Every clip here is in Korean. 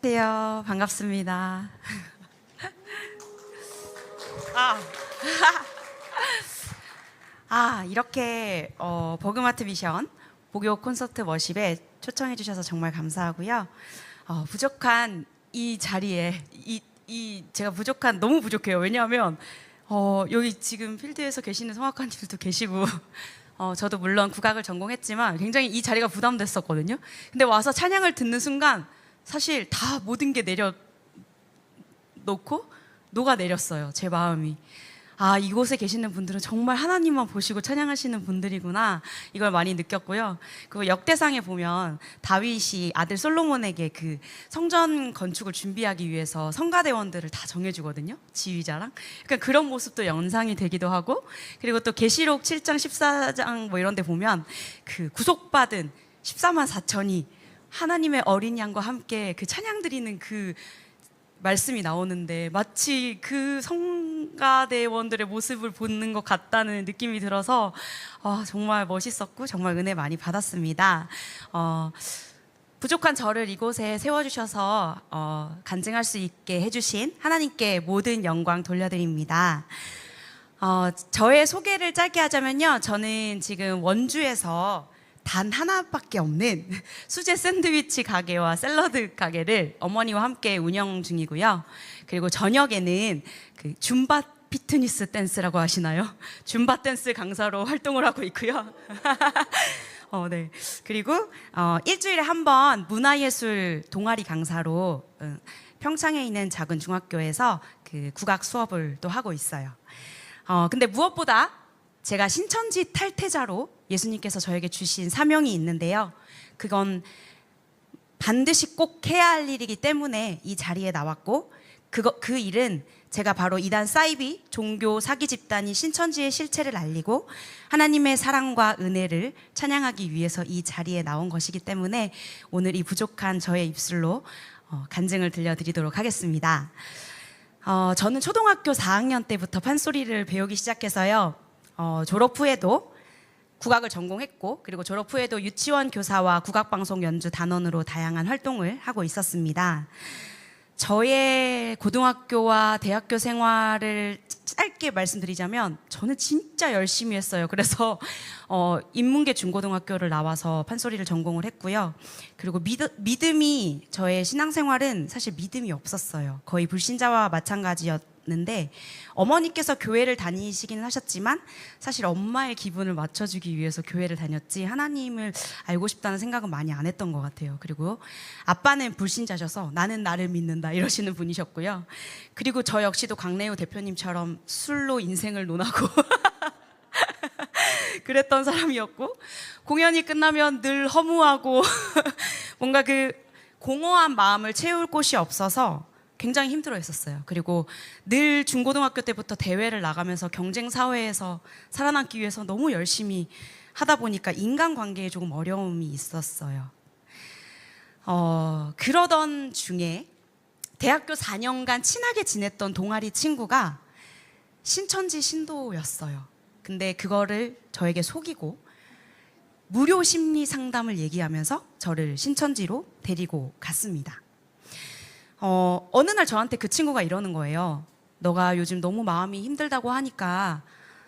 안녕하세요. 반갑습니다. 아, 이렇게 버그마트 미션 목요 콘서트 워십에 초청해 주셔서 정말 감사하고요. 부족한 이 자리에 제가 너무 부족해요. 왜냐하면 여기 지금 필드에서 계시는 성악가님들도 계시고 저도 물론 국악을 전공했지만 굉장히 이 자리가 부담됐었거든요. 근데 와서 찬양을 듣는 순간 사실 다 모든 게 내려놓고 녹아내렸어요. 제 마음이. 이곳에 계시는 분들은 정말 하나님만 보시고 찬양하시는 분들이구나, 이걸 많이 느꼈고요. 그 역대상에 보면 다윗이 아들 솔로몬에게 그 성전 건축을 준비하기 위해서 성가대원들을 다 정해주거든요. 지휘자랑. 그러니까 그런 모습도 연상이 되기도 하고, 그리고 또 계시록 7장 14장 뭐 이런 데 보면 그 구속받은 14만 4천이 하나님의 어린 양과 함께 그 찬양 드리는 그 말씀이 나오는데 마치 그 성가대원들의 모습을 보는 것 같다는 느낌이 들어서 정말 멋있었고 정말 은혜 많이 받았습니다. 부족한 저를 이곳에 세워주셔서 간증할 수 있게 해주신 하나님께 모든 영광 돌려드립니다. 저의 소개를 짧게 하자면요, 저는 지금 원주에서 단 하나밖에 없는 수제 샌드위치 가게와 샐러드 가게를 어머니와 함께 운영 중이고요. 그리고 저녁에는 그 줌바 피트니스 댄스라고 하시나요? 줌바 댄스 강사로 활동을 하고 있고요. 네. 그리고 일주일에 한 번 문화예술 동아리 강사로 평창에 있는 작은 중학교에서 그 국악 수업을 또 하고 있어요. 근데 무엇보다 제가 신천지 탈퇴자로 예수님께서 저에게 주신 사명이 있는데요. 그건 반드시 꼭 해야 할 일이기 때문에 이 자리에 나왔고, 그 일은 제가 바로 이단 사이비 종교 사기 집단인 신천지의 실체를 알리고 하나님의 사랑과 은혜를 찬양하기 위해서 이 자리에 나온 것이기 때문에 오늘 이 부족한 저의 입술로 간증을 들려드리도록 하겠습니다. 저는 초등학교 4학년 때부터 판소리를 배우기 시작해서요. 졸업 후에도 국악을 전공했고, 그리고 졸업 후에도 유치원 교사와 국악방송 연주 단원으로 다양한 활동을 하고 있었습니다. 저의 고등학교와 대학교 생활을 짧게 말씀드리자면 저는 진짜 열심히 했어요. 그래서 인문계 중고등학교를 나와서 판소리를 전공을 했고요. 그리고 믿음이, 저의 신앙생활은 사실 믿음이 없었어요. 거의 불신자와 마찬가지였는데 어머니께서 교회를 다니시기는 하셨지만 사실 엄마의 기분을 맞춰주기 위해서 교회를 다녔지 하나님을 알고 싶다는 생각은 많이 안 했던 것 같아요. 그리고 아빠는 불신자셔서 나는 나를 믿는다 이러시는 분이셨고요. 그리고 저 역시도 강래우 대표님처럼 술로 인생을 논하고 그랬던 사람이었고, 공연이 끝나면 늘 허무하고 뭔가 그 공허한 마음을 채울 곳이 없어서 굉장히 힘들어했었어요. 그리고 늘 중고등학교 때부터 대회를 나가면서 경쟁 사회에서 살아남기 위해서 너무 열심히 하다 보니까 인간관계에 조금 어려움이 있었어요. 그러던 중에 대학교 4년간 친하게 지냈던 동아리 친구가 신천지 신도였어요. 근데 그거를 저에게 속이고 무료 심리 상담을 얘기하면서 저를 신천지로 데리고 갔습니다. 어느 날 저한테 그 친구가 이러는 거예요. 너가 요즘 너무 마음이 힘들다고 하니까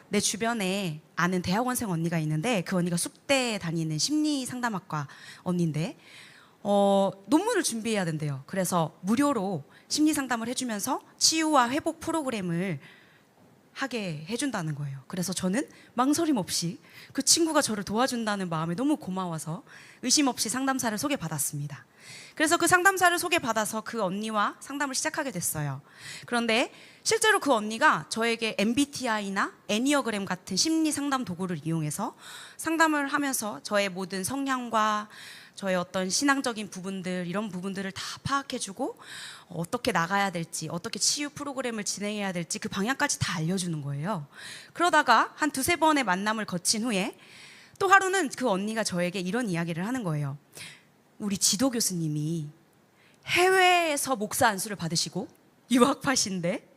내 주변에 아는 대학원생 언니가 있는데 그 언니가 숙대에 다니는 심리 상담학과 언니인데 논문을 준비해야 된대요. 그래서 무료로 심리 상담을 해주면서 치유와 회복 프로그램을 하게 해준다는 거예요. 그래서 저는 망설임 없이 그 친구가 저를 도와준다는 마음에 너무 고마워서 의심 없이 상담사를 소개받았습니다. 그래서 그 상담사를 소개받아서 그 언니와 상담을 시작하게 됐어요. 그런데 실제로 그 언니가 저에게 MBTI나 애니어그램 같은 심리 상담 도구를 이용해서 상담을 하면서 저의 모든 성향과 저의 어떤 신앙적인 부분들, 이런 부분들을 다 파악해주고 어떻게 나가야 될지, 어떻게 치유 프로그램을 진행해야 될지 그 방향까지 다 알려주는 거예요. 그러다가 한 두세 번의 만남을 거친 후에 또 하루는 그 언니가 저에게 이런 이야기를 하는 거예요. 우리 지도 교수님이 해외에서 목사 안수를 받으시고 유학파신데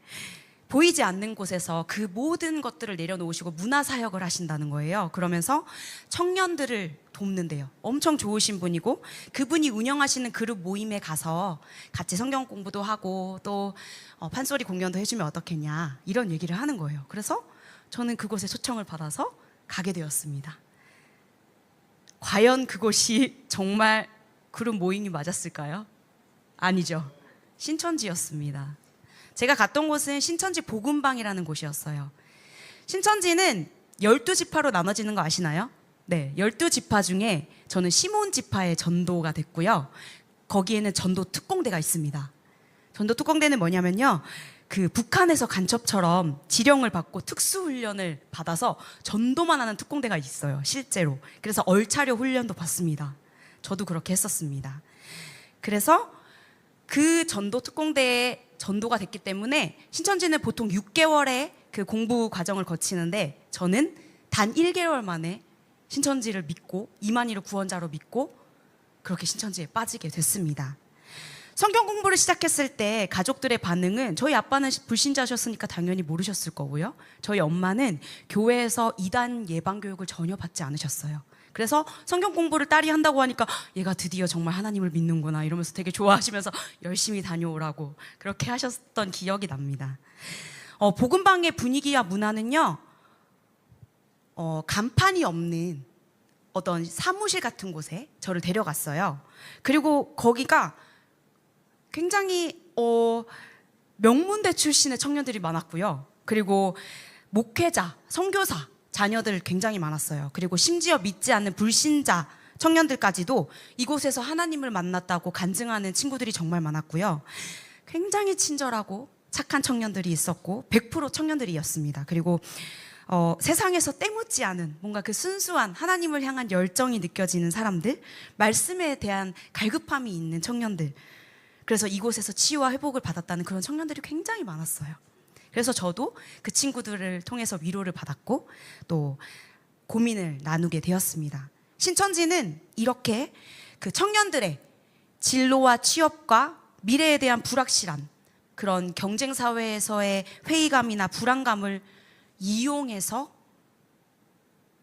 보이지 않는 곳에서 그 모든 것들을 내려놓으시고 문화사역을 하신다는 거예요. 그러면서 청년들을 돕는데요. 엄청 좋으신 분이고, 그분이 운영하시는 그룹 모임에 가서 같이 성경 공부도 하고 또 판소리 공연도 해주면 어떻겠냐, 이런 얘기를 하는 거예요. 그래서 저는 그곳에 초청을 받아서 가게 되었습니다. 과연 그곳이 정말 그룹 모임이 맞았을까요? 아니죠. 신천지였습니다. 제가 갔던 곳은 신천지 복음방이라는 곳이었어요. 신천지는 12지파로 나눠지는 거 아시나요? 네, 12지파 중에 저는 시몬 지파의 전도가 됐고요. 거기에는 전도 특공대가 있습니다. 전도 특공대는 뭐냐면요, 그 북한에서 간첩처럼 지령을 받고 특수훈련을 받아서 전도만 하는 특공대가 있어요, 실제로. 그래서 얼차려 훈련도 받습니다. 저도 그렇게 했었습니다. 그래서 그 전도 특공대에 전도가 됐기 때문에 신천지는 보통 6개월의 그 공부 과정을 거치는데, 저는 단 1개월 만에 신천지를 믿고 이만희를 구원자로 믿고 그렇게 신천지에 빠지게 됐습니다. 성경 공부를 시작했을 때 가족들의 반응은, 저희 아빠는 불신자셨으니까 당연히 모르셨을 거고요. 저희 엄마는 교회에서 이단 예방 교육을 전혀 받지 않으셨어요. 그래서 성경 공부를 딸이 한다고 하니까 얘가 드디어 정말 하나님을 믿는구나 이러면서 되게 좋아하시면서 열심히 다녀오라고 그렇게 하셨던 기억이 납니다. 복음방의 분위기와 문화는요, 간판이 없는 어떤 사무실 같은 곳에 저를 데려갔어요. 그리고 거기가 굉장히 명문대 출신의 청년들이 많았고요. 그리고 목회자, 선교사 자녀들 굉장히 많았어요. 그리고 심지어 믿지 않는 불신자 청년들까지도 이곳에서 하나님을 만났다고 간증하는 친구들이 정말 많았고요. 굉장히 친절하고 착한 청년들이 있었고 100% 청년들이었습니다. 그리고 세상에서 때묻지 않은 뭔가 그 순수한 하나님을 향한 열정이 느껴지는 사람들, 말씀에 대한 갈급함이 있는 청년들, 그래서 이곳에서 치유와 회복을 받았다는 그런 청년들이 굉장히 많았어요. 그래서 저도 그 친구들을 통해서 위로를 받았고 또 고민을 나누게 되었습니다. 신천지는 이렇게 그 청년들의 진로와 취업과 미래에 대한 불확실한 그런 경쟁사회에서의 회의감이나 불안감을 이용해서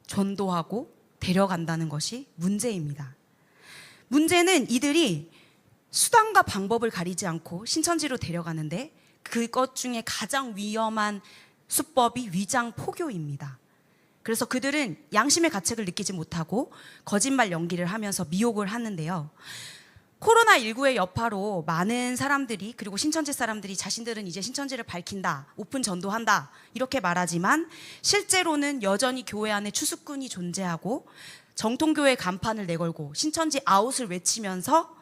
전도하고 데려간다는 것이 문제입니다. 문제는 이들이 수단과 방법을 가리지 않고 신천지로 데려가는데, 그것 중에 가장 위험한 수법이 위장 포교입니다. 그래서 그들은 양심의 가책을 느끼지 못하고 거짓말 연기를 하면서 미혹을 하는데요. 코로나19의 여파로 많은 사람들이, 그리고 신천지 사람들이 자신들은 이제 신천지를 밝힌다, 오픈 전도한다 이렇게 말하지만, 실제로는 여전히 교회 안에 추수꾼이 존재하고 정통교회 간판을 내걸고 신천지 아웃을 외치면서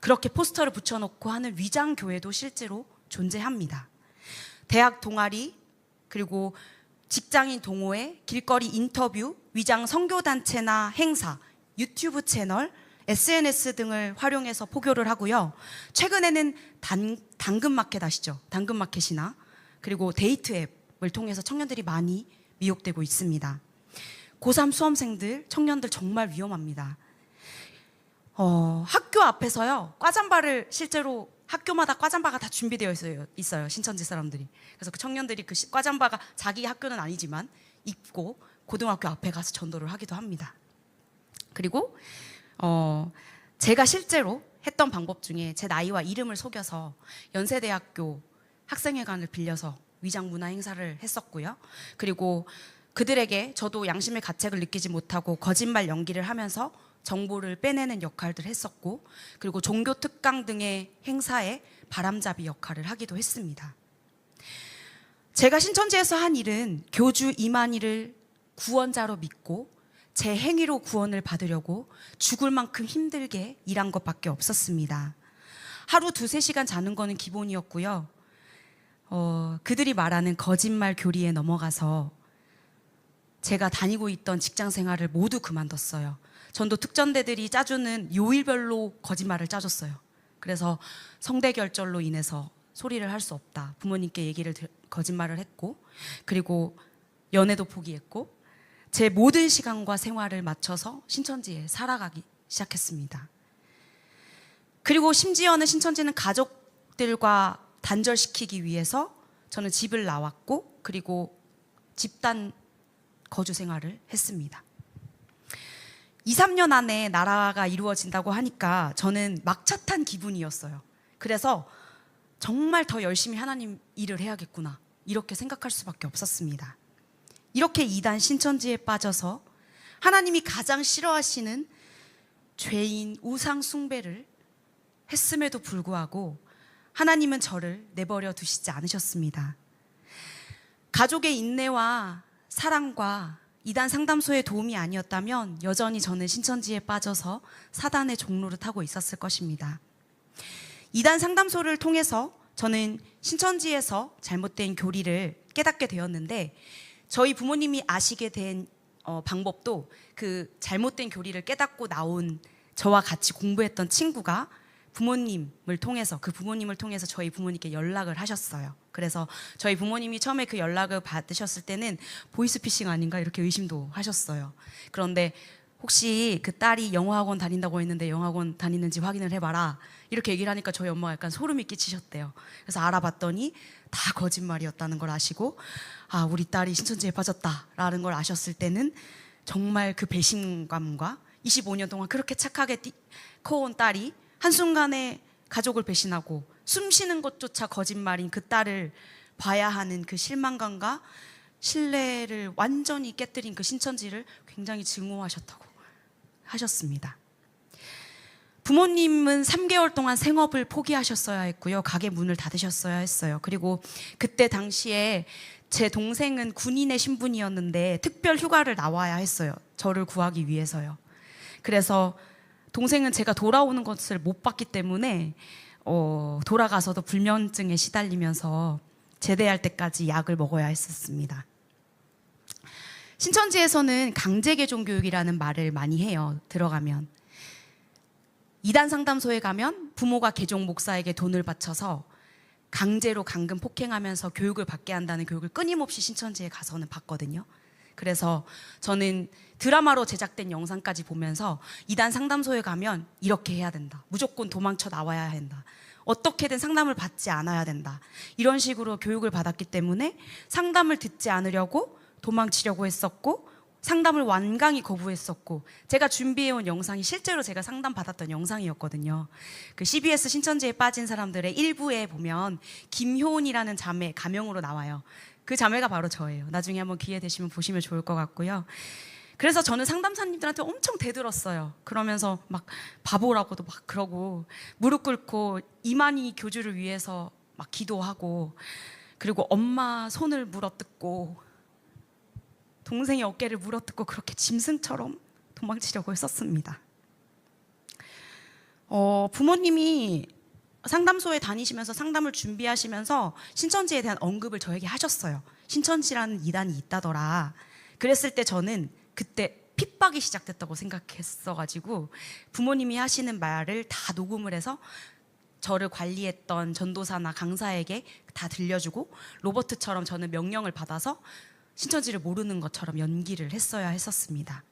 그렇게 포스터를 붙여놓고 하는 위장 교회도 실제로 존재합니다. 대학 동아리, 그리고 직장인 동호회, 길거리 인터뷰, 위장 선교단체나 행사, 유튜브 채널, SNS 등을 활용해서 포교를 하고요. 최근에는 당근마켓 아시죠? 당근마켓이나 그리고 데이트 앱을 통해서 청년들이 많이 미혹되고 있습니다. 고3 수험생들, 청년들 정말 위험합니다. 학교 앞에서요, 과잠바를 실제로 학교마다 과잠바가 다 준비되어 있어요. 신천지 사람들이. 그래서 그 청년들이 그 과잠바가 자기 학교는 아니지만 입고 고등학교 앞에 가서 전도를 하기도 합니다. 그리고 제가 실제로 했던 방법 중에 제 나이와 이름을 속여서 연세대학교 학생회관을 빌려서 위장 문화 행사를 했었고요. 그리고 그들에게 저도 양심의 가책을 느끼지 못하고 거짓말 연기를 하면서 정보를 빼내는 역할들을 했었고, 그리고 종교 특강 등의 행사에 바람잡이 역할을 하기도 했습니다. 제가 신천지에서 한 일은 교주 이만희를 구원자로 믿고 제 행위로 구원을 받으려고 죽을 만큼 힘들게 일한 것밖에 없었습니다. 하루 2-3시간 자는 거는 기본이었고요. 그들이 말하는 거짓말 교리에 넘어가서 제가 다니고 있던 직장 생활을 모두 그만뒀어요. 전도 특전대들이 짜주는 요일별로 거짓말을 짜줬어요. 그래서 성대결절로 인해서 소리를 할 수 없다, 부모님께 거짓말을 했고, 그리고 연애도 포기했고, 제 모든 시간과 생활을 맞춰서 신천지에 살아가기 시작했습니다. 그리고 심지어는 신천지는 가족들과 단절시키기 위해서 저는 집을 나왔고 그리고 집단 거주 생활을 했습니다. 2, 3년 안에 나라가 이루어진다고 하니까 저는 막차 탄 기분이었어요. 그래서 정말 더 열심히 하나님 일을 해야겠구나 이렇게 생각할 수밖에 없었습니다. 이렇게 이단 신천지에 빠져서 하나님이 가장 싫어하시는 죄인 우상 숭배를 했음에도 불구하고 하나님은 저를 내버려 두시지 않으셨습니다. 가족의 인내와 사랑과 이단 상담소의 도움이 아니었다면 여전히 저는 신천지에 빠져서 사단의 종로를 타고 있었을 것입니다. 이단 상담소를 통해서 저는 신천지에서 잘못된 교리를 깨닫게 되었는데 저희 부모님이 아시게 된 방법도 그 잘못된 교리를 깨닫고 나온 저와 같이 공부했던 친구가 부모님을 통해서 저희 부모님께 연락을 하셨어요. 그래서 저희 부모님이 처음에 그 연락을 받으셨을 때는 보이스피싱 아닌가 이렇게 의심도 하셨어요. 그런데 혹시 그 딸이 영어학원 다닌다고 했는데 영어학원 다니는지 확인을 해봐라 이렇게 얘기를 하니까 저희 엄마가 약간 소름이 끼치셨대요. 그래서 알아봤더니 다 거짓말이었다는 걸 아시고 아 우리 딸이 신천지에 빠졌다라는 걸 아셨을 때는 정말 그 배신감과 25년 동안 그렇게 착하게 커온 딸이 한순간에 가족을 배신하고 숨쉬는 것조차 거짓말인 그 딸을 봐야 하는 그 실망감과 신뢰를 완전히 깨뜨린 그 신천지를 굉장히 증오하셨다고 하셨습니다. 부모님은 3개월 동안 생업을 포기하셨어야 했고요. 가게 문을 닫으셨어야 했어요. 그리고 그때 당시에 제 동생은 군인의 신분이었는데 특별 휴가를 나와야 했어요. 저를 구하기 위해서요. 그래서 동생은 제가 돌아오는 것을 못 봤기 때문에 돌아가서도 불면증에 시달리면서 제대할 때까지 약을 먹어야 했었습니다. 신천지에서는 강제개종 교육이라는 말을 많이 해요. 들어가면 이단 상담소에 가면 부모가 개종 목사에게 돈을 바쳐서 강제로 감금 폭행하면서 교육을 받게 한다는 교육을 끊임없이 신천지에 가서는 받거든요. 그래서 저는 드라마로 제작된 영상까지 보면서 이단 상담소에 가면 이렇게 해야 된다. 무조건 도망쳐 나와야 한다. 어떻게든 상담을 받지 않아야 된다. 이런 식으로 교육을 받았기 때문에 상담을 듣지 않으려고 도망치려고 했었고 상담을 완강히 거부했었고 제가 준비해온 영상이 실제로 제가 상담받았던 영상이었거든요. 그 CBS 신천지에 빠진 사람들의 일부에 보면 김효은이라는 자매 가명으로 나와요. 그 자매가 바로 저예요. 나중에 한번 기회 되시면 보시면 좋을 것 같고요. 그래서 저는 상담사님들한테 엄청 대들었어요. 그러면서 막 바보라고도 막 그러고 무릎 꿇고 이만희 교주를 위해서 막 기도하고 그리고 엄마 손을 물어뜯고 동생의 어깨를 물어뜯고 그렇게 짐승처럼 도망치려고 했었습니다. 부모님이 상담소에 다니시면서 상담을 준비하시면서 신천지에 대한 언급을 저에게 하셨어요. 신천지라는 이단이 있다더라. 그랬을 때 저는 그때 핍박이 시작됐다고 생각했어가지고 부모님이 하시는 말을 다 녹음을 해서 저를 관리했던 전도사나 강사에게 다 들려주고 로버트처럼 저는 명령을 받아서 신천지를 모르는 것처럼 연기를 했어야 했었습니다.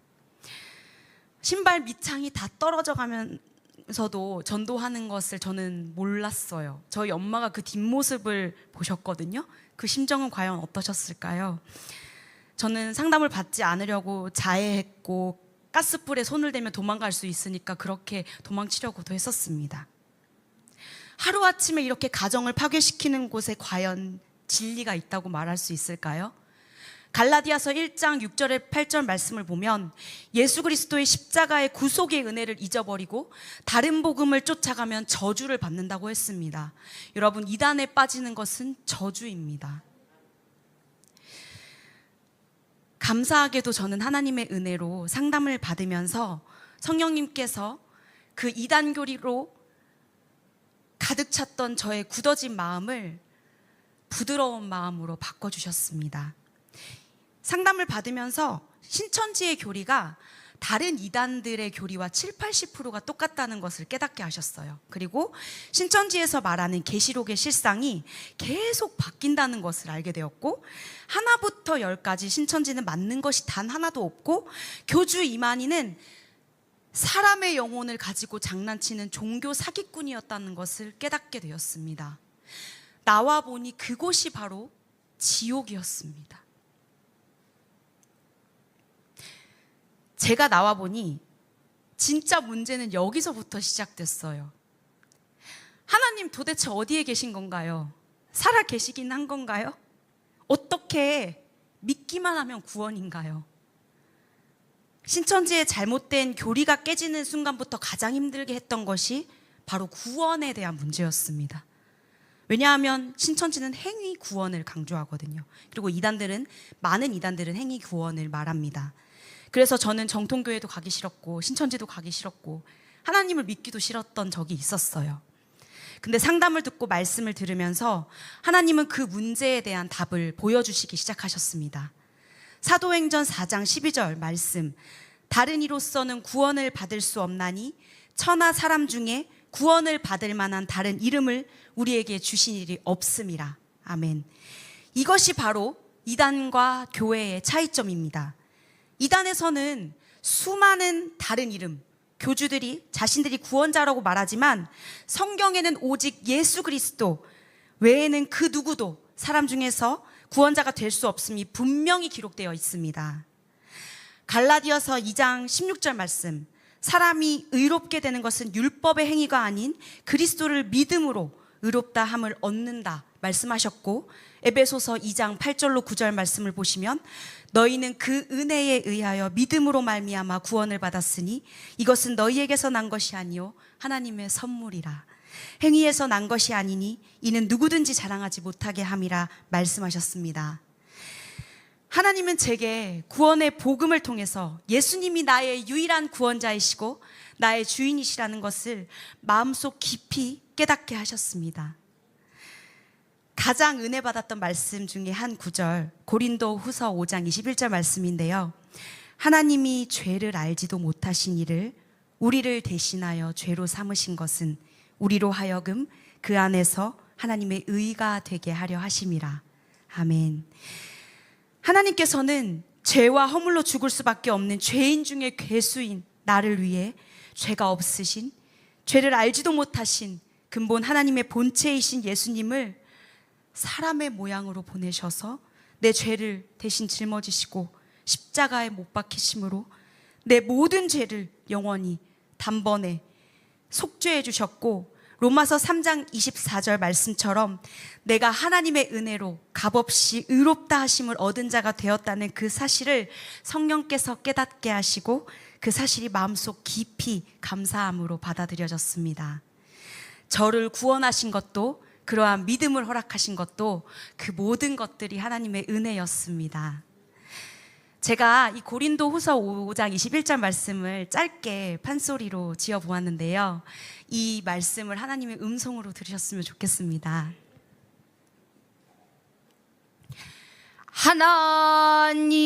신발 밑창이 다 떨어져 가면서도 전도하는 것을 저는 몰랐어요. 저희 엄마가 그 뒷모습을 보셨거든요. 그 심정은 과연 어떠셨을까요? 저는 상담을 받지 않으려고 자해했고 가스불에 손을 대면 도망갈 수 있으니까 그렇게 도망치려고도 했었습니다. 하루아침에 이렇게 가정을 파괴시키는 곳에 과연 진리가 있다고 말할 수 있을까요? 갈라디아서 1장 6절에 8절 말씀을 보면 예수 그리스도의 십자가의 구속의 은혜를 잊어버리고 다른 복음을 쫓아가면 저주를 받는다고 했습니다. 여러분, 이단에 빠지는 것은 저주입니다. 감사하게도 저는 하나님의 은혜로 상담을 받으면서 성령님께서 그 이단 교리로 가득 찼던 저의 굳어진 마음을 부드러운 마음으로 바꿔주셨습니다. 상담을 받으면서 신천지의 교리가 다른 이단들의 교리와 7, 80%가 똑같다는 것을 깨닫게 하셨어요. 그리고 신천지에서 말하는 계시록의 실상이 계속 바뀐다는 것을 알게 되었고 하나부터 10까지 신천지는 맞는 것이 단 하나도 없고 교주 이만희는 사람의 영혼을 가지고 장난치는 종교 사기꾼이었다는 것을 깨닫게 되었습니다. 나와 보니 그곳이 바로 지옥이었습니다. 제가 나와 보니 진짜 문제는 여기서부터 시작됐어요. 하나님 도대체 어디에 계신 건가요? 살아 계시긴 한 건가요? 어떻게 믿기만 하면 구원인가요? 신천지의 잘못된 교리가 깨지는 순간부터 가장 힘들게 했던 것이 바로 구원에 대한 문제였습니다. 왜냐하면 신천지는 행위 구원을 강조하거든요. 그리고 많은 이단들은 행위 구원을 말합니다. 그래서 저는 정통교회도 가기 싫었고 신천지도 가기 싫었고 하나님을 믿기도 싫었던 적이 있었어요. 근데 상담을 듣고 말씀을 들으면서 하나님은 그 문제에 대한 답을 보여주시기 시작하셨습니다. 사도행전 4장 12절 말씀, 다른 이로서는 구원을 받을 수 없나니 천하 사람 중에 구원을 받을 만한 다른 이름을 우리에게 주신 일이 없음이라. 아멘. 이것이 바로 이단과 교회의 차이점입니다. 이단에서는 수많은 다른 이름, 교주들이 자신들이 구원자라고 말하지만 성경에는 오직 예수 그리스도 외에는 그 누구도 사람 중에서 구원자가 될 수 없음이 분명히 기록되어 있습니다. 갈라디아서 2장 16절 말씀, 사람이 의롭게 되는 것은 율법의 행위가 아닌 그리스도를 믿음으로 의롭다 함을 얻는다 말씀하셨고, 에베소서 2장 8절로 9절 말씀을 보시면 너희는 그 은혜에 의하여 믿음으로 말미암아 구원을 받았으니 이것은 너희에게서 난 것이 아니요 하나님의 선물이라. 행위에서 난 것이 아니니 이는 누구든지 자랑하지 못하게 함이라 말씀하셨습니다. 하나님은 제게 구원의 복음을 통해서 예수님이 나의 유일한 구원자이시고 나의 주인이시라는 것을 마음속 깊이 깨닫게 하셨습니다. 가장 은혜 받았던 말씀 중에 한 구절, 고린도 후서 5장 21절 말씀인데요. 하나님이 죄를 알지도 못하신 이를 우리를 대신하여 죄로 삼으신 것은 우리로 하여금 그 안에서 하나님의 의가 되게 하려 하심이라. 아멘. 하나님께서는 죄와 허물로 죽을 수밖에 없는 죄인 중에 괴수인 나를 위해 죄가 없으신, 죄를 알지도 못하신 근본 하나님의 본체이신 예수님을 사람의 모양으로 보내셔서 내 죄를 대신 짊어지시고 십자가에 못 박히심으로 내 모든 죄를 영원히 단번에 속죄해 주셨고, 로마서 3장 24절 말씀처럼 내가 하나님의 은혜로 값없이 의롭다 하심을 얻은 자가 되었다는 그 사실을 성령께서 깨닫게 하시고 그 사실이 마음속 깊이 감사함으로 받아들여졌습니다. 저를 구원하신 것도, 그러한 믿음을 허락하신 것도, 그 모든 것들이 하나님의 은혜였습니다. 제가 이 고린도 후서 5장 21절 말씀을 짧게 판소리로 지어보았는데요. 이 말씀을 하나님의 음성으로 들으셨으면 좋겠습니다. 하나님이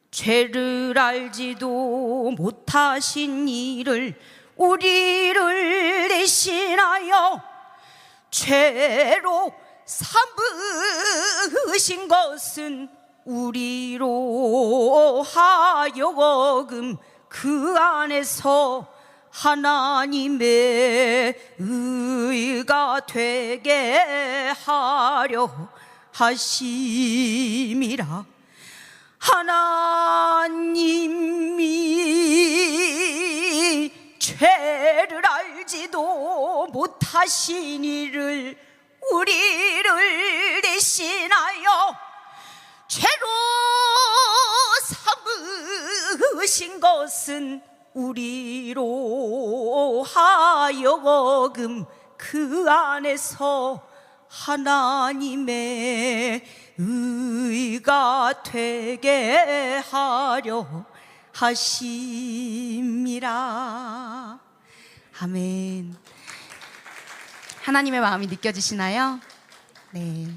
죄를 알지도 못하신 이를 우리를 대신하여 죄로 삼으신 것은 우리로 하여금 그 안에서 하나님의 의가 되게 하려 하심이라. 하나님이 죄를 알지도 못하신 이를 우리를 대신하여 죄로 삼으신 것은 우리로 하여금 그 안에서 하나님의 의가 되게 하려 하심이라. 아멘. 하나님의 마음이 느껴지시나요? 네.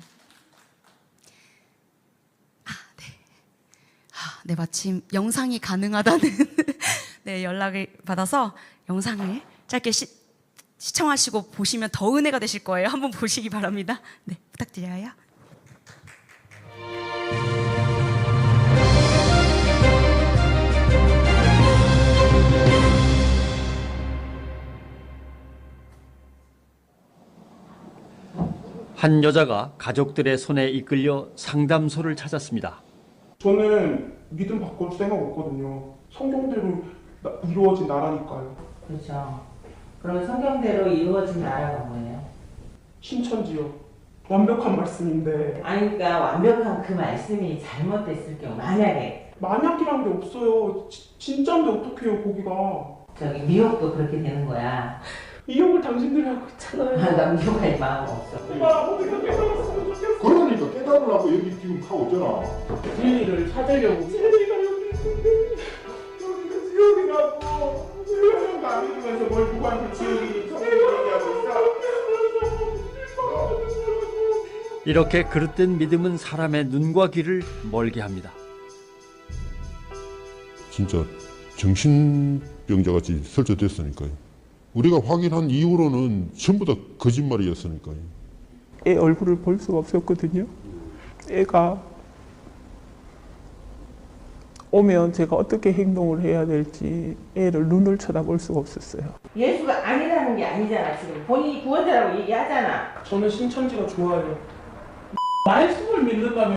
네, 마침 영상이 가능하다는 네, 연락을 받아서 영상을 짧게 시청하시고 보시면 더 은혜가 되실 거예요. 한번 보시기 바랍니다. 네, 부탁드려요. 한 여자가 가족들의 손에 이끌려 상담소를 찾았습니다. 저는 믿음 바꿀 생각 없거든요. 성경대로 이루어진 나라니까요. 그렇죠. 그러면 성경대로 이루어진 나라가 뭐예요? 신천지요. 완벽한 말씀인데 아니 그러니까 완벽한 그 말씀이 잘못됐을 경우 만약에 만약이란 게 없어요. 진짜인데 어떡해요 거기가. 저기 미혹도 그렇게 되는 거야. 이용을 당신들이 하고 있잖아요. 나 미혹할 마음 없어. 어떻게 깨달았으면 좋겠어. 그러니까 깨달으라고 여기 지금 하고 있잖아. 진리를 찾으려고. 진리가 여기 있는데 여기가 지옥이라고. 지옥이가 아니면서 뭘 누구한테 지옥이 정말 얘기하고 있어. 이렇게 그릇된 믿음은 사람의 눈과 귀를 멀게 합니다. 진짜 정신병자같이 설치됐으니까요. 우리가 확인한 이후로는 전부 다 거짓말이었으니까요. 애 얼굴을 볼 수가 없었거든요. 애가 오면 제가 어떻게 행동을 해야 될지 애를 눈을 쳐다볼 수가 없었어요. 예수가 아니라는 게 아니잖아. 지금 본인이 구원자라고 얘기하잖아. 저는 신천지가 좋아요. 말씀을 믿는다면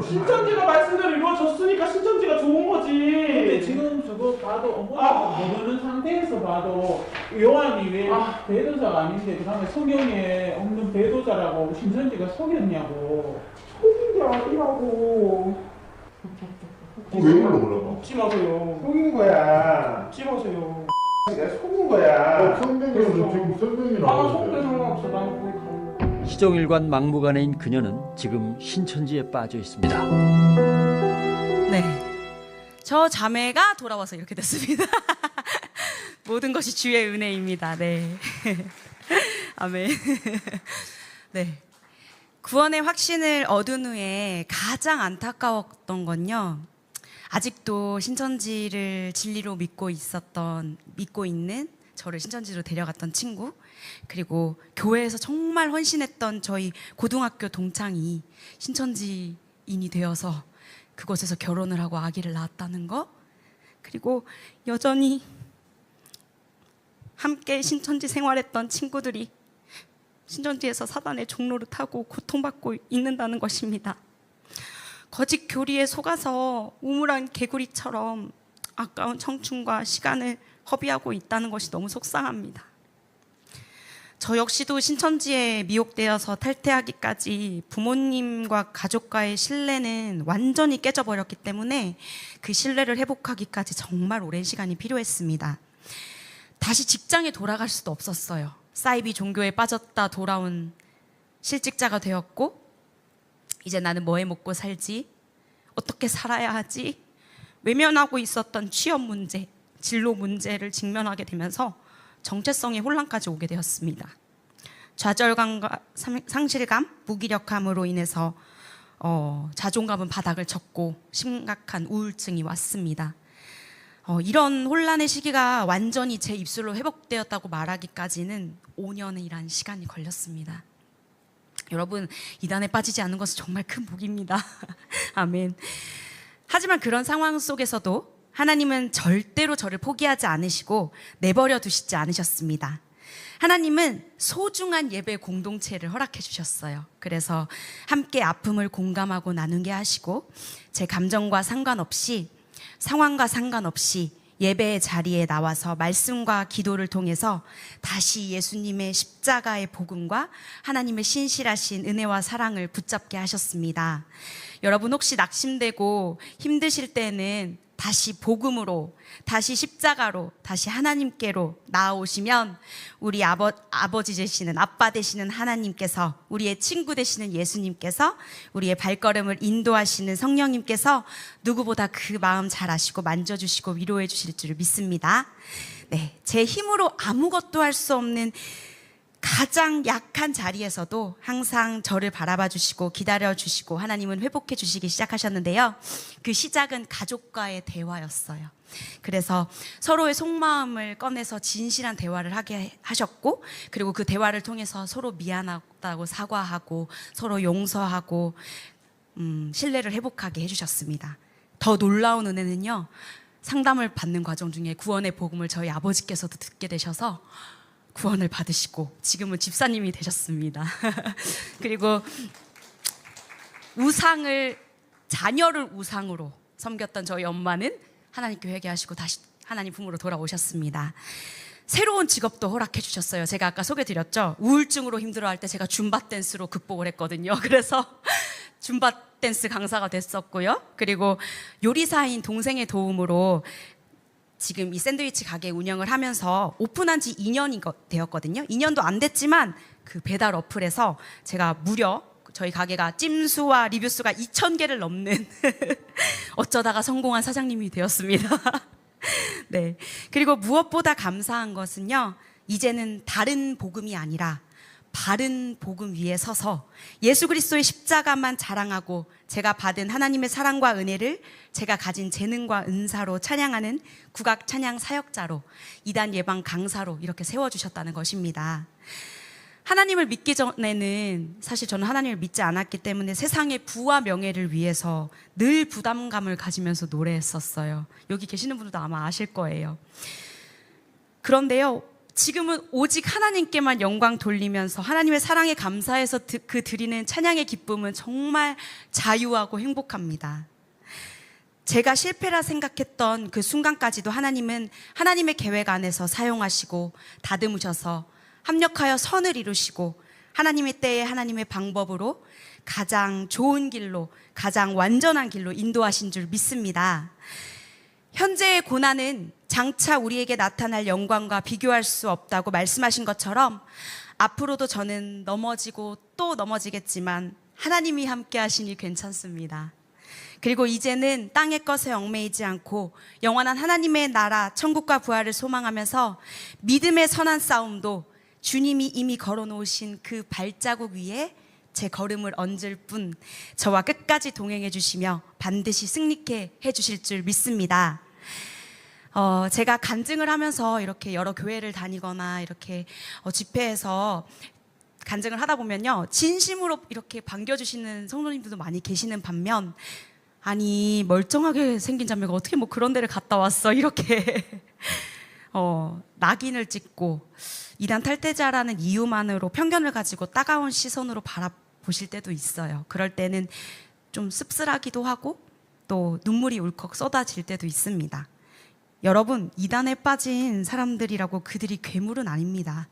신천지가 말씀대로 이루어졌으니까 신천지가 좋은 거지. 근데 지금 저거 봐도 어머니가 모르는 상태에서 봐도 요한이 왜 배도자가 아닌데 그 다음에 성경에 없는 배도자라고 신천지가 속였냐고. 속인 게 아니라고. 왜 물어 그러고? 묻지 마세요. 속인 거야. 묻지 마세요. 내가 속은 거야. 성경에는 지금 설명이 속대 나오는데. 상관없어. 나는 거기 가. 희정일관 막무가내인 그녀는 지금 신천지에 빠져 있습니다. 네. 저 자매가 돌아와서 이렇게 됐습니다. 모든 것이 주의 은혜입니다. 네. 아멘. 네. 구원의 확신을 얻은 후에 가장 안타까웠던 건요. 아직도 신천지를 진리로 믿고 있는 저를 신천지로 데려갔던 친구, 그리고 교회에서 정말 헌신했던 저희 고등학교 동창이 신천지인이 되어서 그곳에서 결혼을 하고 아기를 낳았다는 거, 그리고 여전히 함께 신천지 생활했던 친구들이 신천지에서 사단의 종로를 타고 고통받고 있는다는 것입니다. 거짓 교리에 속아서 우물한 개구리처럼 아까운 청춘과 시간을 허비하고 있다는 것이 너무 속상합니다. 저 역시도 신천지에 미혹되어서 탈퇴하기까지 부모님과 가족과의 신뢰는 완전히 깨져버렸기 때문에 그 신뢰를 회복하기까지 정말 오랜 시간이 필요했습니다. 다시 직장에 돌아갈 수도 없었어요. 사이비 종교에 빠졌다 돌아온 실직자가 되었고, 이제 나는 뭐 해 먹고 살지? 어떻게 살아야 하지? 외면하고 있었던 취업 문제, 진로 문제를 직면하게 되면서 정체성의 혼란까지 오게 되었습니다. 좌절감과 상실감, 무기력함으로 인해서 자존감은 바닥을 쳤고 심각한 우울증이 왔습니다. 이런 혼란의 시기가 완전히 제 입술로 회복되었다고 말하기까지는 5년이란 시간이 걸렸습니다. 여러분, 이단에 빠지지 않는 것은 정말 큰 복입니다. 아멘. 하지만 그런 상황 속에서도 하나님은 절대로 저를 포기하지 않으시고 내버려 두시지 않으셨습니다. 하나님은 소중한 예배 공동체를 허락해 주셨어요. 그래서 함께 아픔을 공감하고 나누게 하시고, 제 감정과 상관없이, 상황과 상관없이 예배의 자리에 나와서 말씀과 기도를 통해서 다시 예수님의 십자가의 복음과 하나님의 신실하신 은혜와 사랑을 붙잡게 하셨습니다. 여러분, 혹시 낙심되고 힘드실 때는 다시 복음으로, 다시 십자가로, 다시 하나님께로 나아오시면 우리 아버지 되시는, 아빠 되시는 하나님께서, 우리의 친구 되시는 예수님께서, 우리의 발걸음을 인도하시는 성령님께서 누구보다 그 마음 잘 아시고 만져주시고 위로해 주실 줄 믿습니다. 네, 제 힘으로 아무것도 할 수 없는 가장 약한 자리에서도 항상 저를 바라봐 주시고 기다려 주시고 하나님은 회복해 주시기 시작하셨는데요. 그 시작은 가족과의 대화였어요. 그래서 서로의 속마음을 꺼내서 진실한 대화를 하게 하셨고, 그리고 그 대화를 통해서 서로 미안하다고 사과하고 서로 용서하고 신뢰를 회복하게 해주셨습니다. 더 놀라운 은혜는요, 상담을 받는 과정 중에 구원의 복음을 저희 아버지께서도 듣게 되셔서 구원을 받으시고 지금은 집사님이 되셨습니다. 그리고 자녀를 우상으로 섬겼던 저희 엄마는 하나님께 회개하시고 다시 하나님 품으로 돌아오셨습니다. 새로운 직업도 허락해 주셨어요. 제가 아까 소개드렸죠. 우울증으로 힘들어할 때 제가 줌바 댄스로 극복을 했거든요. 그래서 줌바 댄스 강사가 됐었고요. 그리고 요리사인 동생의 도움으로 지금 이 샌드위치 가게 운영을 하면서 오픈한 지 2년이 되었거든요. 2년도 안 됐지만 그 배달 어플에서 제가 무려 저희 가게가 찜수와 리뷰수가 2,000개를 넘는 어쩌다가 성공한 사장님이 되었습니다. 네. 그리고 무엇보다 감사한 것은요, 이제는 다른 복음이 아니라 바른 복음 위에 서서 예수 그리스도의 십자가만 자랑하고 제가 받은 하나님의 사랑과 은혜를 제가 가진 재능과 은사로 찬양하는 국악 찬양 사역자로, 이단 예방 강사로 이렇게 세워주셨다는 것입니다. 하나님을 믿기 전에는 사실 저는 하나님을 믿지 않았기 때문에 세상의 부와 명예를 위해서 늘 부담감을 가지면서 노래했었어요. 여기 계시는 분들도 아마 아실 거예요. 그런데요, 지금은 오직 하나님께만 영광 돌리면서 하나님의 사랑에 감사해서 그 드리는 찬양의 기쁨은 정말 자유하고 행복합니다. 제가 실패라 생각했던 그 순간까지도 하나님은 하나님의 계획 안에서 사용하시고 다듬으셔서 합력하여 선을 이루시고 하나님의 때에 하나님의 방법으로 가장 좋은 길로, 가장 완전한 길로 인도하신 줄 믿습니다. 현재의 고난은 장차 우리에게 나타날 영광과 비교할 수 없다고 말씀하신 것처럼 앞으로도 저는 넘어지고 또 넘어지겠지만 하나님이 함께 하시니 괜찮습니다. 그리고 이제는 땅의 것에 얽매이지 않고 영원한 하나님의 나라 천국과 부활을 소망하면서 믿음의 선한 싸움도 주님이 이미 걸어놓으신 그 발자국 위에 제 걸음을 얹을 뿐 저와 끝까지 동행해 주시며 반드시 승리케 해 주실 줄 믿습니다. 제가 간증을 하면서 이렇게 여러 교회를 다니거나 이렇게 집회에서 간증을 하다 보면요, 진심으로 이렇게 반겨주시는 성도님들도 많이 계시는 반면, 아니 멀쩡하게 생긴 자매가 어떻게 뭐 그런 데를 갔다 왔어 이렇게 낙인을 찍고 이단 탈퇴자라는 이유만으로 편견을 가지고 따가운 시선으로 바라보실 때도 있어요. 그럴 때는 좀 씁쓸하기도 하고 또 눈물이 울컥 쏟아질 때도 있습니다. 여러분, 이단에 빠진 사람들이라고 그들이 괴물은 아닙니다.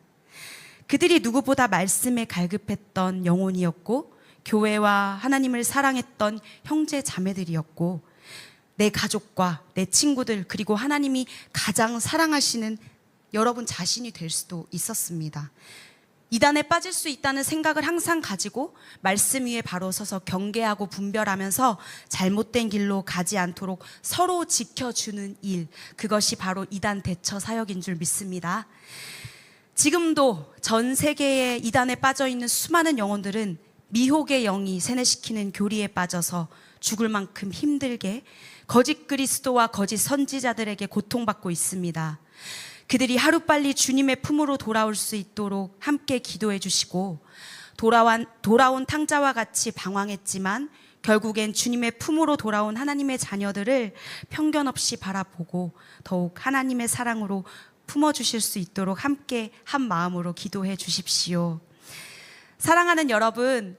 그들이 누구보다 말씀에 갈급했던 영혼이었고 교회와 하나님을 사랑했던 형제 자매들이었고 내 가족과 내 친구들 그리고 하나님이 가장 사랑하시는 여러분 자신이 될 수도 있었습니다. 이단에 빠질 수 있다는 생각을 항상 가지고 말씀 위에 바로 서서 경계하고 분별하면서 잘못된 길로 가지 않도록 서로 지켜주는 일, 그것이 바로 이단 대처 사역인 줄 믿습니다. 지금도 전 세계에 이단에 빠져 있는 수많은 영혼들은 미혹의 영이 세뇌시키는 교리에 빠져서 죽을 만큼 힘들게 거짓 그리스도와 거짓 선지자들에게 고통받고 있습니다. 그들이 하루빨리 주님의 품으로 돌아올 수 있도록 함께 기도해 주시고 돌아온 탕자와 같이 방황했지만 결국엔 주님의 품으로 돌아온 하나님의 자녀들을 편견 없이 바라보고 더욱 하나님의 사랑으로 품어주실 수 있도록 함께 한 마음으로 기도해 주십시오. 사랑하는 여러분,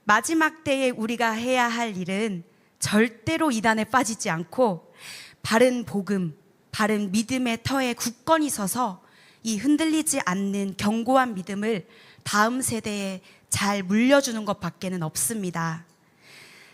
마지막 때에 우리가 해야 할 일은 절대로 이단에 빠지지 않고 바른 복음, 바른 믿음의 터에 굳건히 서서 이 흔들리지 않는 견고한 믿음을 다음 세대에 잘 물려주는 것밖에는 없습니다.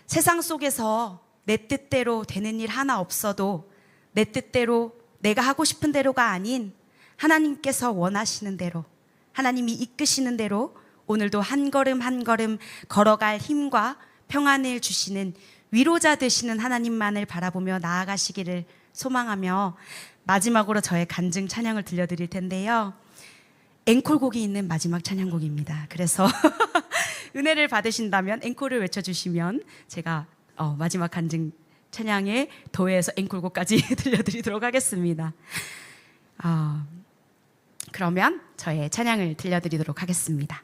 세상 속에서 내 뜻대로 되는 일 하나 없어도 내 뜻대로 내가 하고 싶은 대로가 아닌 하나님께서 원하시는 대로, 하나님이 이끄시는 대로 오늘도 한 걸음 한 걸음 걸어갈 힘과 평안을 주시는 위로자 되시는 하나님만을 바라보며 나아가시기를 소망하며 마지막으로 저의 간증 찬양을 들려드릴 텐데요. 앵콜곡이 있는 마지막 찬양곡입니다. 그래서 은혜를 받으신다면 앵콜을 외쳐주시면 제가 마지막 간증 찬양에 더해서 앵콜곡까지 들려드리도록 하겠습니다. 그러면 저의 찬양을 들려드리도록 하겠습니다.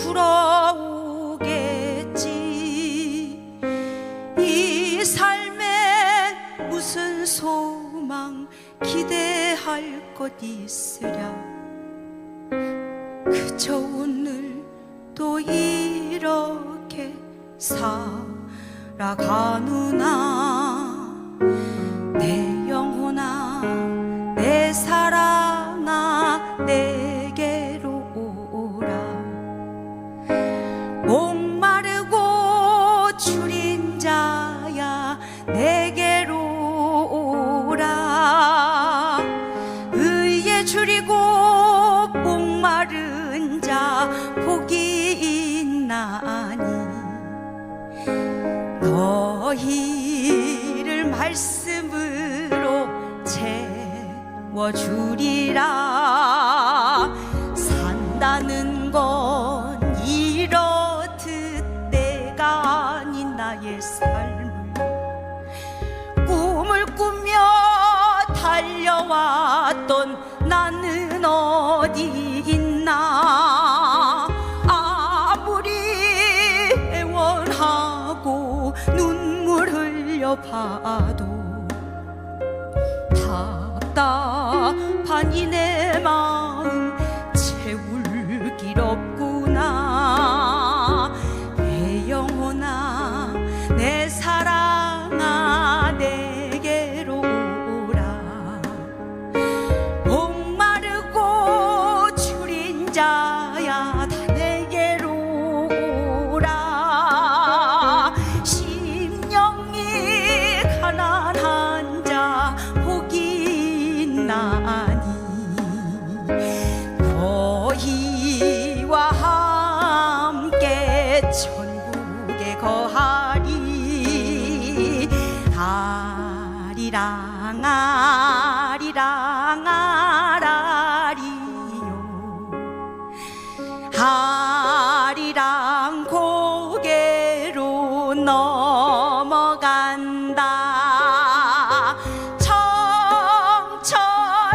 돌아오겠지. 이 삶에 무슨 소망 기대할 것 있으랴. 그저 오늘 또 이렇게 살아가누나. 내 영혼아 내 사랑아 내게로 오라. 목마르고 줄인 자야 내게로 오라. 의에 줄이고 목마른 자 복이 있나니. 너희를 말씀으로 채워주리라. 산다는 건 이렇듯 때가 아닌 나의 삶을 꿈을 꾸며 달려왔던 나는 어디 있나. 아무리 애원하고 눈물 흘려봐도 답답한 이 내 마음 채울 길 없구나. 내 영혼아 내 사랑아 내게로 오라. 목마르고 줄인 자야 다 내게로 오라. 심령이 가난한 자 복이 있나니. 너희와 함께 천국에 거하리. 아리랑 아리랑 아라리요. 아리랑 고개로 넘어간다. 청천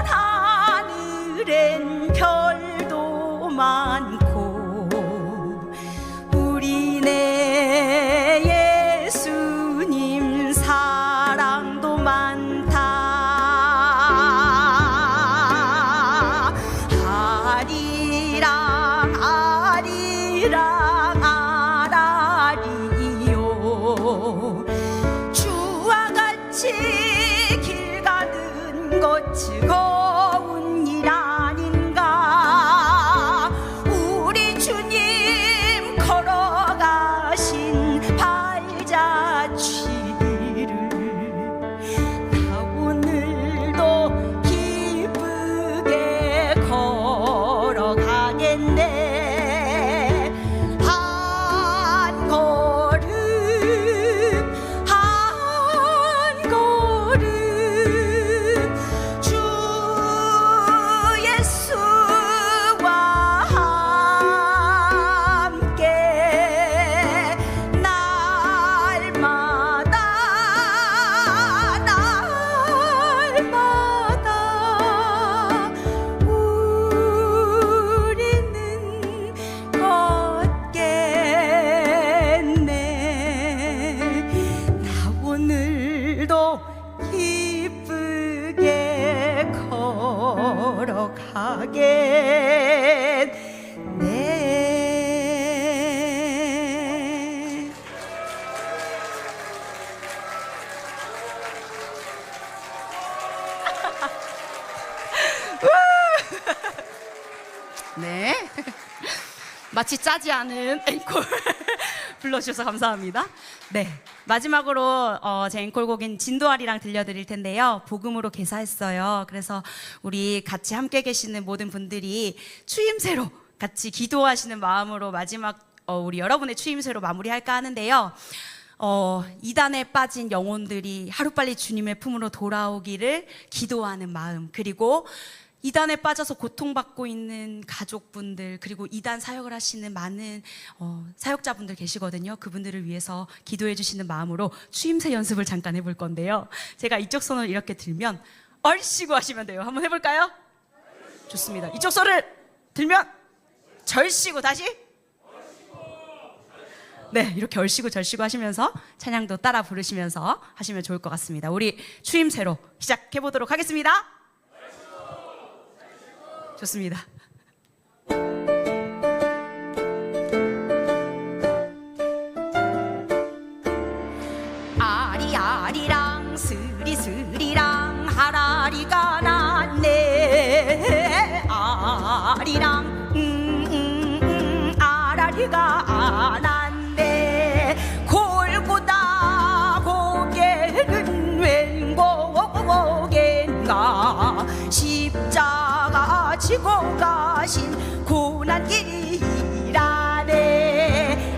하늘엔 별도 많고 우리네 예수님 사랑도 많다. 아리랑 아리랑 아라리요. 주와 같이 길 가는 것 즐거운 일 아닌가. 우리 주님 걸어가신 발자취를 나 오늘도 기쁘게 걸어가겠네. 한 걸음 한 걸음 주 예수와 함께 날마다 우리는 걷겠네. 나 오늘도 기쁘게 걸어가겠네. 네. 마치 짜지 않은 앵콜 불러주셔서 감사합니다. 네. 마지막으로 제 앵콜곡인 진도아리랑 들려드릴 텐데요. 복음으로 개사했어요. 그래서 우리 같이 함께 계시는 모든 분들이 추임새로 같이 기도하시는 마음으로 마지막 우리 여러분의 추임새로 마무리할까 하는데요. 이단에 빠진 영혼들이 하루빨리 주님의 품으로 돌아오기를 기도하는 마음, 그리고 이단에 빠져서 고통받고 있는 가족분들, 그리고 이단 사역을 하시는 많은 사역자분들 계시거든요. 그분들을 위해서 기도해 주시는 마음으로 추임새 연습을 잠깐 해볼 건데요. 제가 이쪽 손을 이렇게 들면 얼씨구 하시면 돼요. 한번 해볼까요? 좋습니다. 이쪽 손을 들면 절씨구, 다시 네, 이렇게 얼씨구 절씨구 하시면서 찬양도 따라 부르시면서 하시면 좋을 것 같습니다. 우리 추임새로 시작해 보도록 하겠습니다. 좋습니다. 아리아리랑 스리스리랑 하라리가 났네. 아리랑 아라리가 났네. 골고다 고개는 웬 고개인가. 십자가 지고 가신 고난길이라네.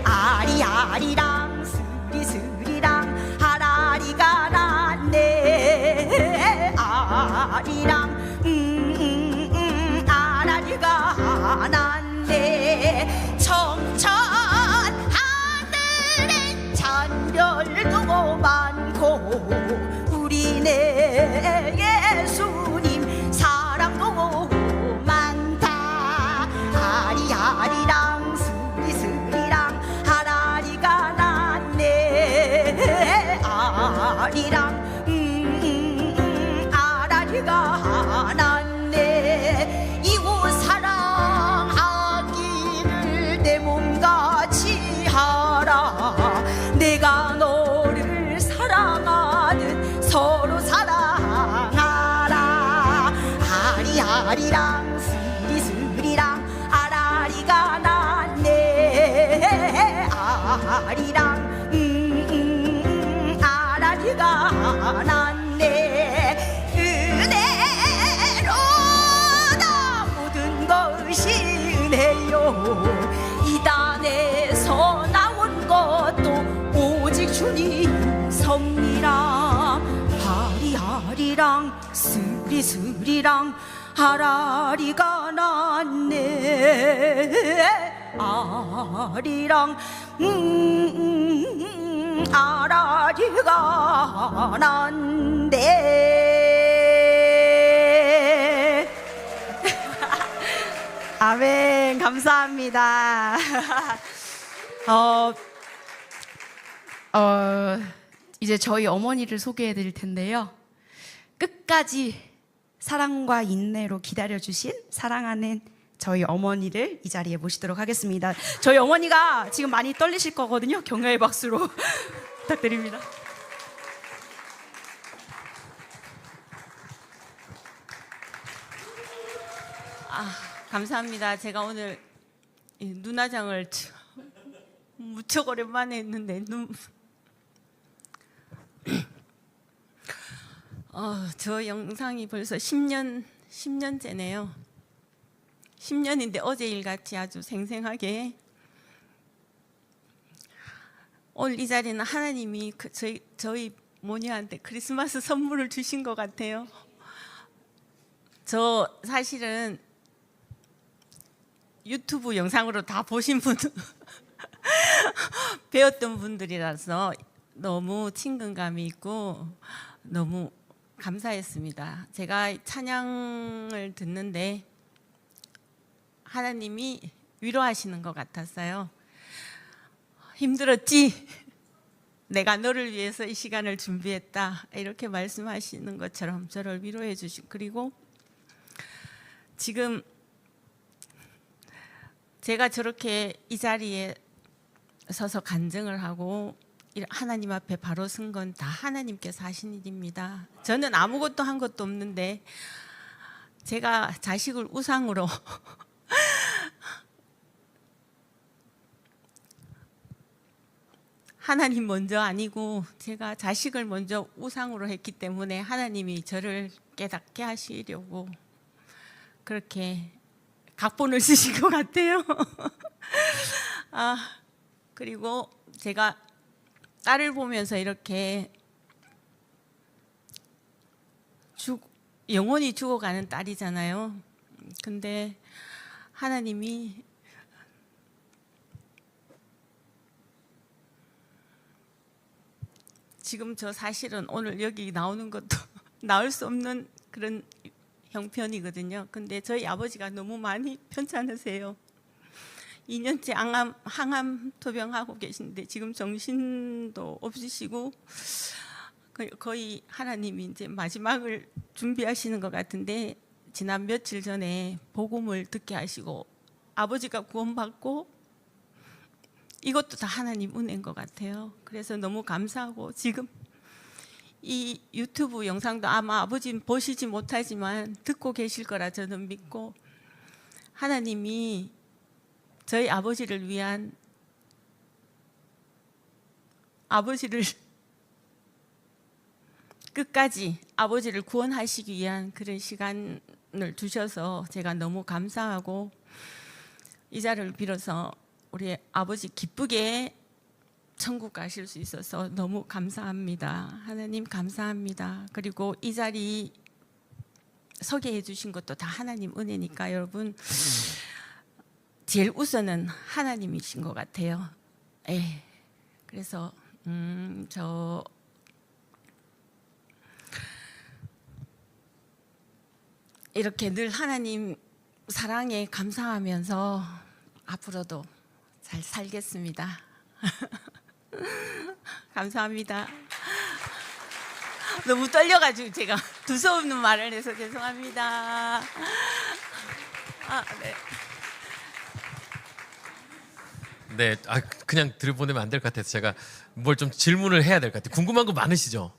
아리아리랑 스리스리랑 하라리가 났네. 아리랑 아라리가 났네. 청천 하늘엔 잔별도 많고 우리네 예수님 사랑도 많다. 아리아리랑 스리스리랑 하라리가 났네. 아리랑 아라리가 났네. 이웃 사랑하기를 내 몸같이 하라. 내가 너를 사랑하듯 서로 사랑하라. 아리아리랑 스리스리랑 아라리가 났네. 아리랑 아라리가 났네. 은혜로다 모든 것이 은혜요. 이 단에서 나온 것도 오직 주님 섭니라. 아리아리랑 스리스리랑 아라리가 났네. 아리랑 아라리가 났네. 아멘. 감사합니다. 이제 저희 어머니를 소개해 드릴 텐데요. 끝까지 사랑과 인내로 기다려주신 사랑하는 저희 어머니를 이 자리에 모시도록 하겠습니다. 저희 어머니가 지금 많이 떨리실 거거든요. 격려의 박수로 부탁드립니다. 감사합니다. 제가 오늘 이 눈화장을 무척 오랜만에 했는데 저 영상이 벌써 10년째네요. 10년인데 어제 일같이 아주 생생하게. 오늘 이 자리는 하나님이 저희 모녀한테 크리스마스 선물을 주신 것 같아요. 저 사실은 유튜브 영상으로 다 보신 분들 배웠던 분들이라서 너무 친근감이 있고 너무 감사했습니다. 제가 찬양을 듣는데 하나님이 위로하시는 것 같았어요. 힘들었지? 내가 너를 위해서 이 시간을 준비했다. 이렇게 말씀하시는 것처럼 저를 위로해 주시고, 그리고 지금 제가 저렇게 이 자리에 서서 간증을 하고 하나님 앞에 바로 선 건 다 하나님께서 하신 일입니다. 저는 아무것도 한 것도 없는데 제가 자식을 우상으로 하나님 먼저 아니고 제가 자식을 먼저 우상으로 했기 때문에 하나님이 저를 깨닫게 하시려고 그렇게 각본을 쓰신 것 같아요. 그리고 제가 딸을 보면서 이렇게 영원히 죽어가는 딸이잖아요. 근데 하나님이 지금 저 사실은 오늘 여기 나오는 것도 나올 수 없는 그런 형편이거든요. 근데 저희 아버지가 너무 많이 편찮으세요. 2년째 항암 투병하고 계신데 지금 정신도 없으시고 거의 하나님이 이제 마지막을 준비하시는 것 같은데 지난 며칠 전에 복음을 듣게 하시고 아버지가 구원받고 이것도 다 하나님 은혜인 것 같아요. 그래서 너무 감사하고 지금 이 유튜브 영상도 아마 아버지는 보시지 못하지만 듣고 계실 거라 저는 믿고 하나님이 저희 아버지를 위한 아버지를 끝까지 아버지를 구원하시기 위한 그런 시간을 주셔서 제가 너무 감사하고 이 자리를 빌어서 우리 아버지 기쁘게 천국 가실 수 있어서 너무 감사합니다. 하나님 감사합니다. 그리고 이 자리 서게 해주신 것도 다 하나님 은혜니까 여러분 제일 우선은 하나님이신 것 같아요. 그래서 저 이렇게 늘 하나님 사랑에 감사하면서 앞으로도 잘 살겠습니다. 감사합니다. 너무 떨려가지고 제가 두서없는 말을 해서 죄송합니다. 네. 네, 그냥 들여보내면 안 될 것 같아서 제가 뭘 좀 질문을 해야 될 것 같아요. 궁금한 거 많으시죠?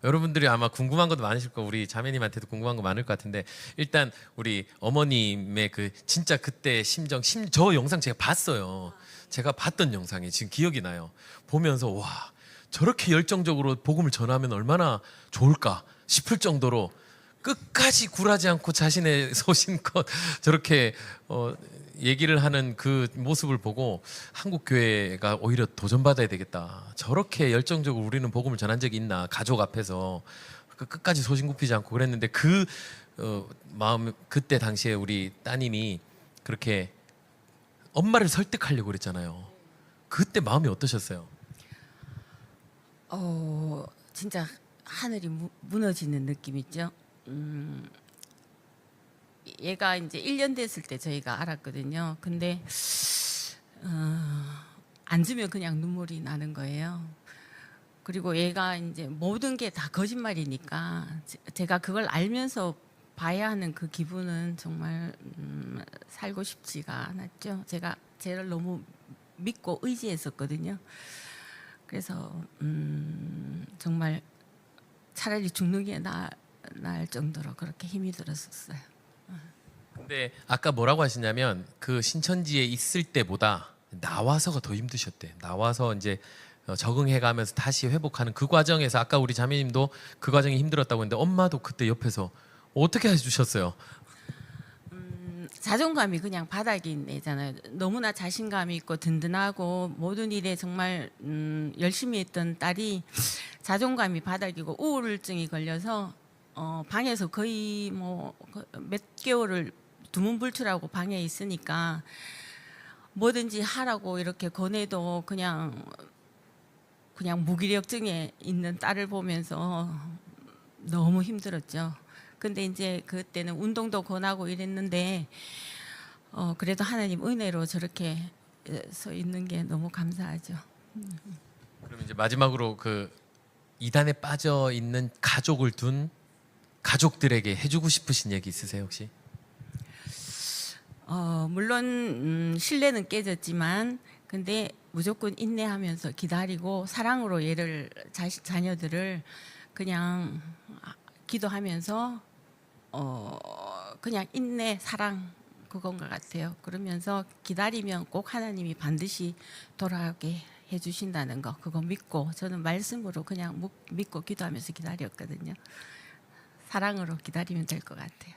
여러분들이 아마 궁금한 것도 많으실 거고 우리 자매님한테도 궁금한 거 많을 것 같은데 일단 우리 어머님의 그 진짜 그때 심정, 저 영상 제가 봤어요. 제가 봤던 영상이 지금 기억이 나요. 보면서 와 저렇게 열정적으로 복음을 전하면 얼마나 좋을까 싶을 정도로 끝까지 굴하지 않고 자신의 소신껏 저렇게 얘기를 하는 그 모습을 보고 한국 교회가 오히려 도전받아야 되겠다. 저렇게 열정적으로 우리는 복음을 전한 적이 있나 가족 앞에서 끝까지 소신 굽히지 않고 그랬는데 그 마음 그때 당시에 우리 따님이 그렇게 엄마를 설득하려고 그랬잖아요. 그때 마음이 어떠셨어요? 진짜 하늘이 무너지는 느낌 있죠. 얘가 이제 1년 됐을 때 저희가 알았거든요. 근데 앉으면 그냥 눈물이 나는 거예요. 그리고 얘가 이제 모든 게 다 거짓말이니까 제가 그걸 알면서 봐야 하는 그 기분은 정말 살고 싶지가 않았죠. 제가 쟤를 너무 믿고 의지했었거든요. 그래서 정말 차라리 죽는 게 나을 정도로 그렇게 힘이 들었었어요. 근데 아까 뭐라고 하시냐면 그 신천지에 있을 때보다 나와서가 더 힘드셨대. 나와서 이제 적응해가면서 다시 회복하는 그 과정에서 아까 우리 자매님도 그 과정이 힘들었다고 했는데 엄마도 그때 옆에서 어떻게 해주셨어요? 자존감이 그냥 바닥이 내잖아요. 너무나 자신감이 있고 든든하고 모든 일에 정말 열심히 했던 딸이 자존감이 바닥이고 우울증이 걸려서 방에서 거의 뭐 몇 개월을 두문불출하고 방에 있으니까 뭐든지 하라고 이렇게 권해도 그냥 무기력증에 있는 딸을 보면서 너무 힘들었죠. 근데 이제 그때는 운동도 권하고 이랬는데 그래도 하나님 은혜로 저렇게 서 있는 게 너무 감사하죠. 그럼 이제 마지막으로 그 이단에 빠져 있는 가족을 둔 가족들에게 해주고 싶으신 얘기 있으세요 혹시? 물론 신뢰는 깨졌지만 근데 무조건 인내하면서 기다리고 사랑으로 얘를 자녀들을 그냥 기도하면서 그냥 인내 사랑 그건 것 같아요. 그러면서 기다리면 꼭 하나님이 반드시 돌아오게 해주신다는 거 그거 믿고 저는 말씀으로 그냥 믿고 기도하면서 기다렸거든요. 사랑으로 기다리면 될 것 같아요.